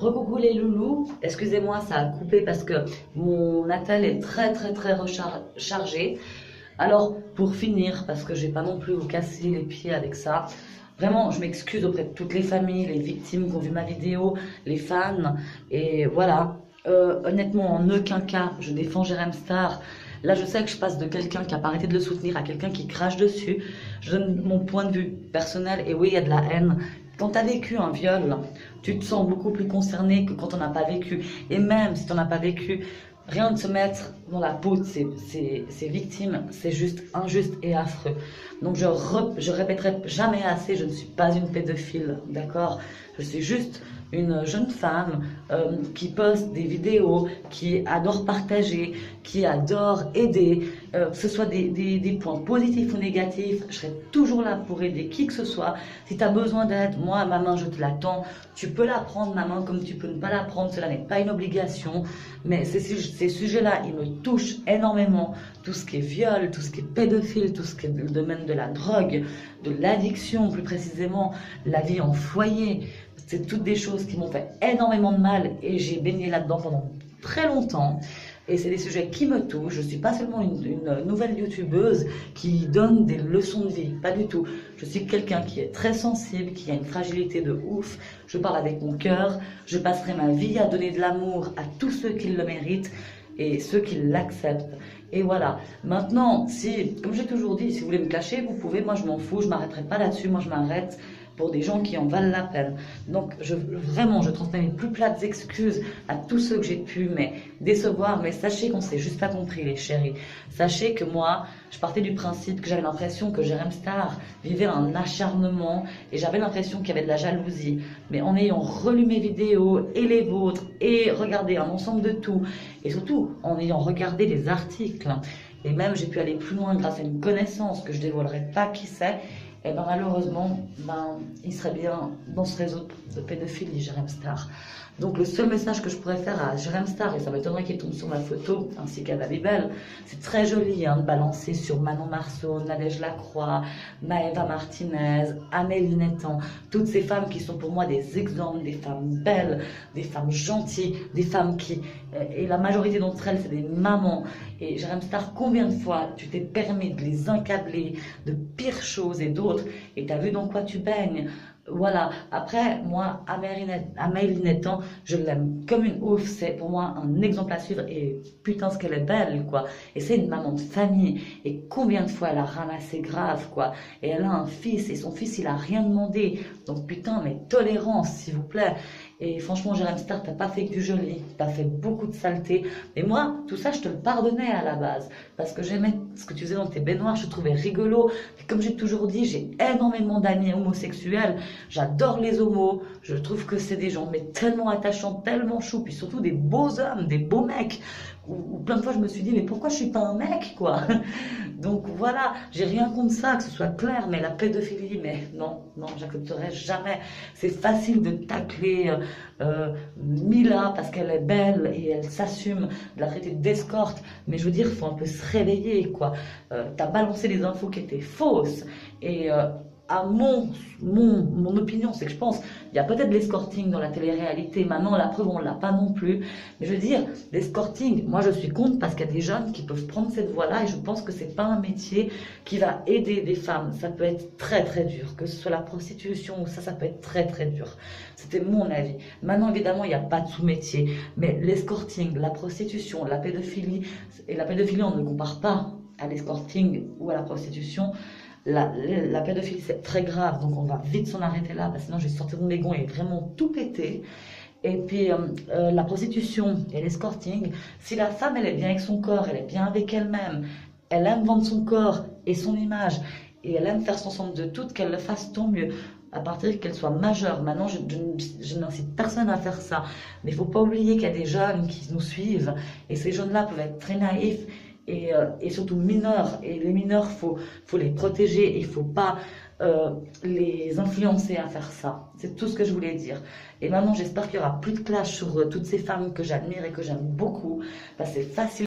Recoucou les loulous, excusez-moi, ça a coupé parce que mon attel est très rechargé. Alors, pour finir, parce que je vais pas non plus vous casser les pieds avec ça, vraiment, je m'excuse auprès de toutes les familles, les victimes qui ont vu ma vidéo, les fans, et voilà. Honnêtement, en aucun cas, je défends Jérém Star. Là, je sais que je passe de quelqu'un qui a pas arrêté de le soutenir à quelqu'un qui crache dessus. Je donne mon point de vue personnel, et oui, il y a de la haine. Quand tu as vécu un viol, tu te sens beaucoup plus concerné que quand on n'a pas vécu. Et même si tu n'en as pas vécu, rien de se mettre dans la peau de ces victimes, c'est juste injuste et affreux. Donc je répéterai jamais assez, je ne suis pas une pédophile, d'accord? Je suis juste une jeune femme qui poste des vidéos, qui adore partager, qui adore aider, que ce soit des points positifs ou négatifs, je serai toujours là pour aider qui que ce soit. Si tu as besoin d'aide, moi, ma main, je te la tends. Tu peux la prendre, ma main, comme tu peux ne pas la prendre, cela n'est pas une obligation. Mais ces sujets-là, ils me touchent énormément. Tout ce qui est viol, tout ce qui est pédophile, tout ce qui est le domaine de la drogue, de l'addiction, plus précisément, la vie en foyer. C'est toutes des choses qui m'ont fait énormément de mal et j'ai baigné là-dedans pendant très longtemps. Et c'est des sujets qui me touchent. Je ne suis pas seulement une nouvelle youtubeuse qui donne des leçons de vie, pas du tout. Je suis quelqu'un qui est très sensible, qui a une fragilité de ouf. Je parle avec mon cœur. Je passerai ma vie à donner de l'amour à tous ceux qui le méritent et ceux qui l'acceptent. Et voilà. Maintenant, si, comme j'ai toujours dit, si vous voulez me clasher, vous pouvez. Moi, je m'en fous. Je m'arrêterai pas là-dessus. Moi, je m'arrête pour des gens qui en valent la peine. Donc, vraiment, je transmets mes plus plates excuses à tous ceux que j'ai pu décevoir. Mais sachez qu'on s'est juste pas compris, les chéris. Sachez que moi, je partais du principe que j'avais l'impression que Jérém Star vivait un acharnement et j'avais l'impression qu'il y avait de la jalousie. Mais en ayant relu mes vidéos et les vôtres et regardé un ensemble de tout, et surtout en ayant regardé les articles, et même j'ai pu aller plus loin grâce à une connaissance que je dévoilerai pas qui c'est, et ben malheureusement, il serait bien dans ce réseau de pédophilie, Jérém Star. Donc le seul message que je pourrais faire à Jérém Star, et ça m'étonnerait qu'il tombe sur ma photo, ainsi qu'à Babybel, c'est très joli de balancer sur Manon Marceau, Nadège Lacroix, Maëva Martinez, Amélie Nettan, toutes ces femmes qui sont pour moi des exemples, des femmes belles, des femmes gentilles, des femmes qui, et la majorité d'entre elles, c'est des mamans. Et Jérém Star, combien de fois tu t'es permis de les incabler de pires choses et d'autres, et t'as vu dans quoi tu baignes? Voilà. Après, moi, Amélie Nettan, je l'aime comme une ouf. C'est pour moi un exemple à suivre. Et putain, ce qu'elle est belle, quoi. Et c'est une maman de famille. Et combien de fois elle a ramassé grave, quoi. Et elle a un fils. Et son fils, il a rien demandé. Donc putain, mais tolérance, s'il vous plaît. Et franchement, Jérém Star, t'as pas fait que du joli. T'as fait beaucoup de saleté. Mais moi, tout ça, je te le pardonnais à la base. Parce que j'aimais ce que tu faisais dans tes baignoires. Je te trouvais rigolo. Et comme j'ai toujours dit, j'ai énormément d'amis homosexuels. J'adore les homos, je trouve que c'est des gens mais tellement attachants, tellement choux, puis surtout des beaux hommes, des beaux mecs. Où plein de fois je me suis dit mais pourquoi je suis pas un mec quoi? Donc voilà, j'ai rien contre ça, que ce soit clair, mais la pédophilie, mais non, j'accepterai jamais. C'est facile de tacler Mila parce qu'elle est belle et elle s'assume, de la traiter d'escorte, mais je veux dire, il faut un peu se réveiller quoi. T'as balancé des infos qui étaient fausses et à mon opinion, c'est que je pense il y a peut-être de l'escorting dans la télé-réalité. Maintenant, la preuve, on ne l'a pas non plus. Mais je veux dire, l'escorting, moi, je suis contre parce qu'il y a des jeunes qui peuvent prendre cette voie-là et je pense que c'est pas un métier qui va aider des femmes. Ça peut être très dur, que ce soit la prostitution ou ça peut être très dur. C'était mon avis. Maintenant, évidemment, il n'y a pas de sous-métier. Mais l'escorting, la prostitution, la pédophilie, et la pédophilie, on ne compare pas à l'escorting ou à la prostitution. La pédophilie, c'est très grave, donc on va vite s'en arrêter là, parce que sinon je vais sortir de mes gonds et vraiment tout péter. Et puis la prostitution et l'escorting, si la femme elle est bien avec son corps, elle est bien avec elle-même, elle aime vendre son corps et son image, et elle aime faire son centre de tout, qu'elle le fasse tant mieux, à partir qu'elle soit majeure. Maintenant, je n'incite personne à faire ça, mais il ne faut pas oublier qu'il y a des jeunes qui nous suivent, et ces jeunes-là peuvent être très naïfs, et surtout mineurs, et les mineurs, faut les protéger, il faut pas les influencer à faire ça. C'est tout ce que je voulais dire. Et maintenant, j'espère qu'il y aura plus de clash sur toutes ces femmes que j'admire et que j'aime beaucoup, parce que c'est facile